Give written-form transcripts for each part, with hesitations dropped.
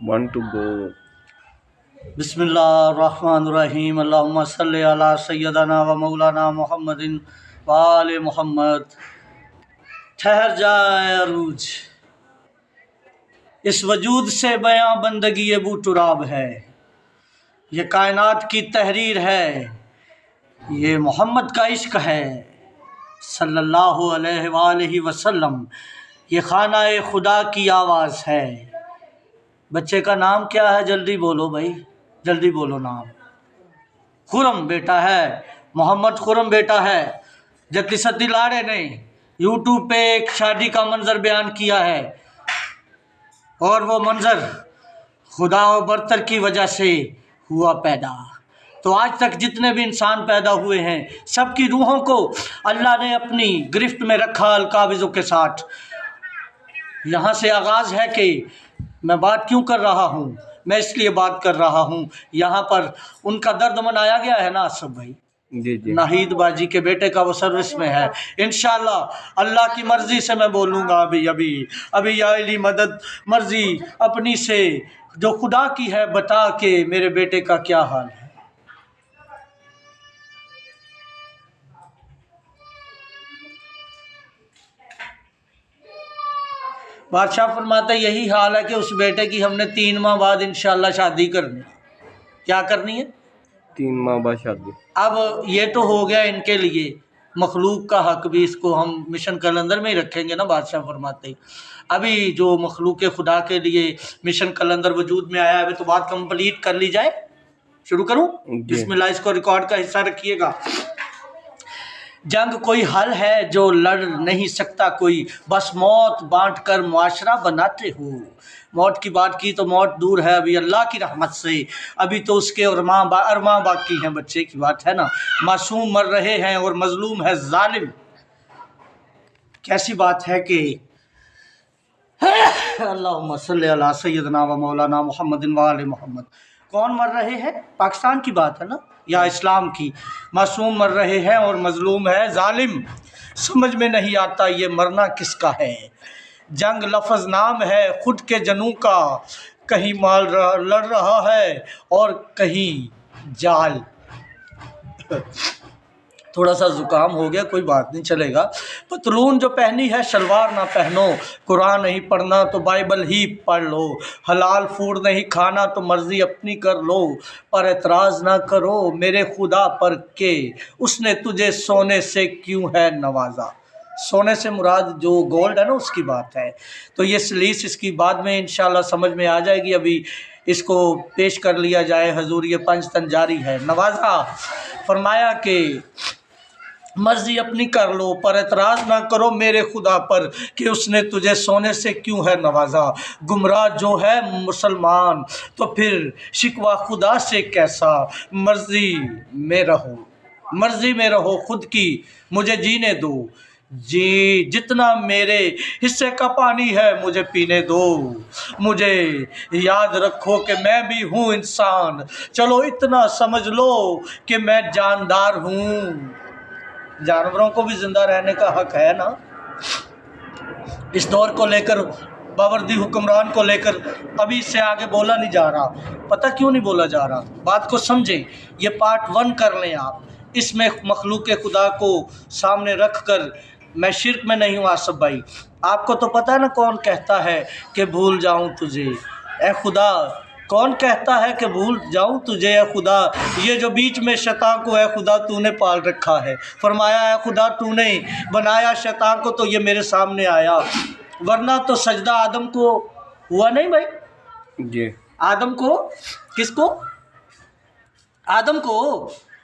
1 to go. بسم اللہ الرحمن الرحیم اللہم صلی علی سیدنا و مولانا محمد و آل محمد۔ ٹھہر جائے عروج، اس وجود سے بیاں بندگی ابو تراب ہے، یہ کائنات کی تحریر ہے، یہ محمد کا عشق ہے صلی اللہ علیہ وآلہ وسلم، یہ خانہ خدا کی آواز ہے۔ بچے کا نام کیا ہے؟ جلدی بولو بھائی، جلدی بولو نام۔ خرم بیٹا ہے، محمد خرم بیٹا ہے۔ جتی ستی لاڑے نے یوٹیوب پہ ایک شادی کا منظر بیان کیا ہے، اور وہ منظر خدا و برتر کی وجہ سے ہوا پیدا۔ تو آج تک جتنے بھی انسان پیدا ہوئے ہیں، سب کی روحوں کو اللہ نے اپنی گرفت میں رکھا القابضوں کے ساتھ۔ یہاں سے آغاز ہے کہ میں بات کیوں کر رہا ہوں، میں اس لیے بات کر رہا ہوں، یہاں پر ان کا درد منایا گیا ہے نا آصف بھائی، جی جی ناہید باجی کے بیٹے کا وہ سروس میں ہے۔ انشاءاللہ اللہ کی مرضی سے میں بولوں گا ابھی یا علی مدد، مرضی اپنی سے جو خدا کی ہے، بتا کہ میرے بیٹے کا کیا حال ہے۔ بادشاہ فرماتے یہی حال ہے کہ اس بیٹے کی ہم نے 3 ماہ بعد انشاءاللہ شادی کرنی ہے۔ کیا کرنی ہے؟ 3 ماہ بعد شادی۔ اب یہ تو ہو گیا ان کے لیے، مخلوق کا حق بھی اس کو ہم مشن کیلنڈر میں ہی رکھیں گے نا۔ بادشاہ فرماتے ہیں ابھی جو مخلوق خدا کے لیے مشن کیلنڈر وجود میں آیا ہے، ابھی تو بات کمپلیٹ کر لی جائے۔ شروع کروں؟ بسم اللہ، اس کو ریکارڈ کا حصہ رکھیے گا۔ جنگ کوئی حل ہے جو لڑ نہیں سکتا کوئی، بس موت بانٹ کر معاشرہ بناتے ہو۔ موت کی بات کی تو موت دور ہے ابھی اللہ کی رحمت سے، ابھی تو اس کے ارماں باقی ہیں، بچے کی بات ہے نا۔ معصوم مر رہے ہیں اور مظلوم ہے ظالم۔ کیسی بات ہے کہ اللہم صلی علی سیدنا و مولانا محمد و آل محمد۔ کون مر رہے ہیں؟ پاکستان کی بات ہے نا، یا اسلام کی؟ معصوم مر رہے ہیں اور مظلوم ہے ظالم۔ سمجھ میں نہیں آتا یہ مرنا کس کا ہے۔ جنگ لفظ نام ہے خود کے جنوں کا، کہیں مال لڑ رہا ہے اور کہیں جال۔ تھوڑا سا زکام ہو گیا، کوئی بات نہیں، چلے گا۔ پتلون جو پہنی ہے شلوار نہ پہنو، قرآن نہیں پڑھنا تو بائبل ہی پڑھ لو، حلال فوڈ نہیں کھانا تو مرضی اپنی کر لو، پر اعتراض نہ کرو میرے خدا پر کہ اس نے تجھے سونے سے کیوں ہے نوازا۔ سونے سے مراد جو گولڈ ہے نا، اس کی بات ہے۔ تو یہ سلیس اس کی بعد میں انشاءاللہ سمجھ میں آ جائے گی، ابھی اس کو پیش کر لیا جائے حضور، یہ پنجتن جاری ہے۔ نوازا، فرمایا کہ مرضی اپنی کر لو پر اعتراض نہ کرو میرے خدا پر کہ اس نے تجھے سونے سے کیوں ہے نوازا۔ گمراہ جو ہے مسلمان تو پھر شکوہ خدا سے کیسا، مرضی میں رہو خود کی مجھے جینے دو، جی جتنا میرے حصے کا پانی ہے مجھے پینے دو، مجھے یاد رکھو کہ میں بھی ہوں انسان، چلو اتنا سمجھ لو کہ میں جاندار ہوں۔ جانوروں کو بھی زندہ رہنے کا حق ہے نا۔ اس دور کو لے کر، باوردی حکمران کو لے کر ابھی اس سے آگے بولا نہیں جا رہا۔ پتہ کیوں نہیں بولا جا رہا؟ بات کو سمجھیں، یہ پارٹ 1 کر لیں آپ۔ اس میں مخلوق خدا کو سامنے رکھ کر، میں شرک میں نہیں ہوں آصف بھائی۔ آپ کو تو پتہ ہے نا کون کہتا ہے کہ بھول جاؤں تجھے اے خدا، کون کہتا ہے کہ بھول جاؤں تجھے اے خدا، یہ جو بیچ میں شیطان کو اے خدا تو نے پال رکھا ہے۔ فرمایا اے خدا تو نے بنایا شیطان کو تو یہ میرے سامنے آیا، ورنہ تو سجدہ آدم کو ہوا نہیں بھائی؟ جی آدم کو، کس کو؟ آدم کو۔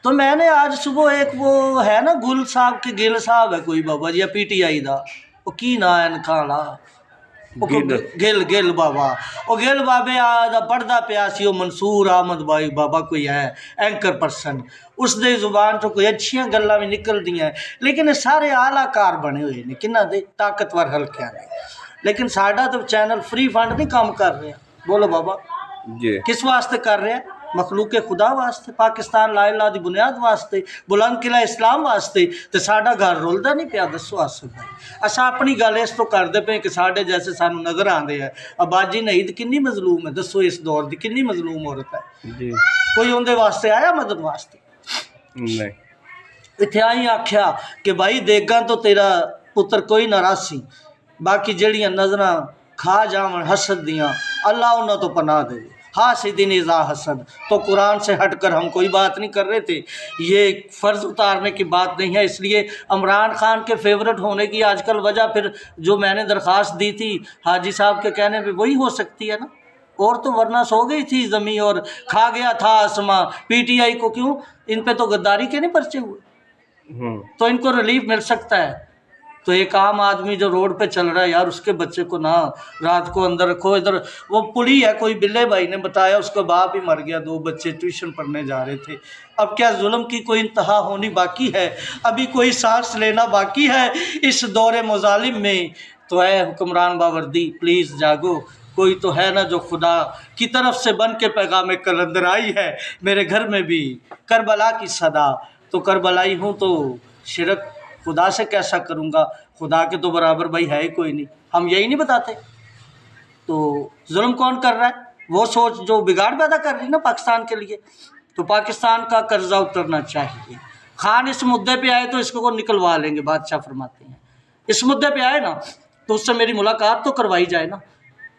تو میں نے آج صبح ایک وہ ہے نا گل صاحب کے گل صاحب ہے کوئی بابا جی، پی ٹی آئی دا، وہ کی نا ہے کھانا گل بابا، وہ گل بابے آدھا پڑھدا پیا سی، وہ منصور احمد بھائی بابا کوئی ہے اینکر پرسن، اس دے زبان تو کوئی اچھیاں گلاں بھی نکل دی ہیں، لیکن سارے اعلیٰ کار بنے ہوئے نے، کنہ دے طاقتور ہلکیاں نے، لیکن ساڈا تو چینل فری فنڈ نہیں کام کر رہا۔ بولو بابا جی کس واسطے کر رہے ہیں؟ مخلوق خدا واسطے، پاکستان لا الہ دی بنیاد واسطے، بلند قلعہ اسلام واسطے تے ساڈا گھر رلدا نہیں پیا۔ دسو آصف بھائی، اساں اپنی گل اس تو کردے پے کہ ساڈے جیسے سانو نظر آندے ہیں۔ اباجی نہید کنی مظلوم ہے، دسو اس دور دی کنی مظلوم عورت ہے، جی کوئی اون دے واسطے آیا مدد واسطے؟ نہیں اتنے آئی آکھیا کہ بھائی دیگاں تو تیرا پتر کوئی نہ راسی، باقی جڑیاں نظراں کھا جاون حسد دیاں اللہ انہاں تو پناہ دے۔ حاسدین اذا حسد، تو قرآن سے ہٹ کر ہم کوئی بات نہیں کر رہے تھے، یہ فرض اتارنے کی بات نہیں ہے۔ اس لیے عمران خان کے فیورٹ ہونے کی آج کل وجہ پھر جو میں نے درخواست دی تھی حاجی صاحب کے کہنے پہ وہی ہو سکتی ہے نا، اور تو ورنہ سو گئی تھی زمین اور کھا گیا تھا آسماں۔ پی ٹی آئی کو کیوں؟ ان پہ تو غداری کے نہیں پرچے ہوئے، تو ان کو ریلیف مل سکتا ہے۔ تو ایک عام آدمی جو روڈ پہ چل رہا ہے یار، اس کے بچے کو نہ رات کو اندر رکھو۔ ادھر وہ پولی ہے، کوئی بلے بھائی نے بتایا اس کا باپ ہی مر گیا، 2 بچے ٹیوشن پڑھنے جا رہے تھے۔ اب کیا ظلم کی کوئی انتہا ہونی باقی ہے؟ ابھی کوئی سانس لینا باقی ہے اس دور مظالم میں؟ تو اے حکمران باوردی پلیز جاگو، کوئی تو ہے نا جو خدا کی طرف سے بن کے پیغام کلندر آئی ہے میرے گھر میں بھی کربلا کی صدا۔ تو کربلائی ہوں تو شرک خدا سے کیسا کروں گا؟ خدا کے تو برابر بھائی ہے ہی کوئی نہیں، ہم یہی نہیں بتاتے؟ تو ظلم کون کر رہا ہے؟ وہ سوچ جو بگاڑ پیدا کر رہی نا پاکستان کے لیے۔ تو پاکستان کا قرضہ اترنا چاہیے۔ خان اس مدعے پہ آئے تو اس کو نکلوا لیں گے، بادشاہ فرماتے ہیں اس مدعے پہ آئے نا تو اس سے میری ملاقات تو کروائی جائے نا۔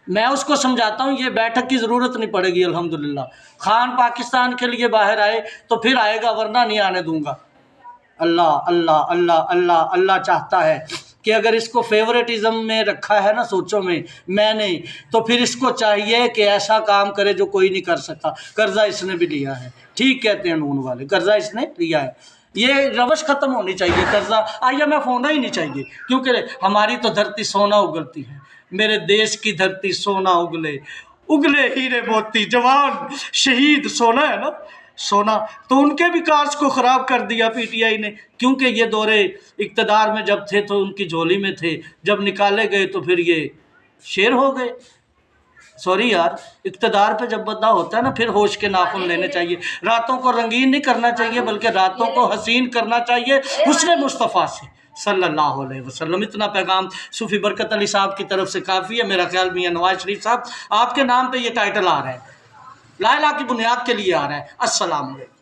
میں اس کو سمجھاتا ہوں یہ بیٹھک کی ضرورت نہیں پڑے گی الحمدللہ۔ خان پاکستان کے لیے باہر آئے تو پھر آئے گا، ورنہ نہیں آنے دوں گا۔ اللہ اللہ اللہ اللہ اللہ چاہتا ہے کہ اگر اس کو فیورٹزم میں رکھا ہے نا سوچوں میں نے، تو پھر اس کو چاہیے کہ ایسا کام کرے جو کوئی نہیں کر سکتا۔ قرضہ اس نے بھی لیا ہے، ٹھیک کہتے ہیں نون والے، قرضہ اس نے لیا ہے۔ یہ روش ختم ہونی چاہیے، قرضہ IMF ہونا ہی نہیں چاہیے، کیونکہ ہماری تو دھرتی سونا اگلتی ہے۔ میرے دیش کی دھرتی سونا اگلے، اگلے ہیرے موتی، جوان شہید سونا ہے نا، سونا۔ تو ان کے بھی کارز کو خراب کر دیا پی ٹی آئی نے، کیونکہ یہ دورے اقتدار میں جب تھے تو ان کی جھولی میں تھے، جب نکالے گئے تو پھر یہ شیر ہو گئے۔ سوری یار، اقتدار پہ جب بندہ ہوتا ہے نا پھر ہوش کے ناخن لینے چاہیے۔ راتوں کو رنگین نہیں کرنا چاہیے بلکہ راتوں کو حسین کرنا چاہیے حسن مصطفیٰ سے صلی اللہ علیہ وسلم۔ اتنا پیغام صوفی برکت علی صاحب کی طرف سے کافی ہے۔ میرا خیال میاں نواز شریف صاحب آپ کے نام پہ یہ ٹائٹل آ رہا ہے، لا الہ کی بنیاد کے لیے آ رہا ہے۔ السلام علیکم۔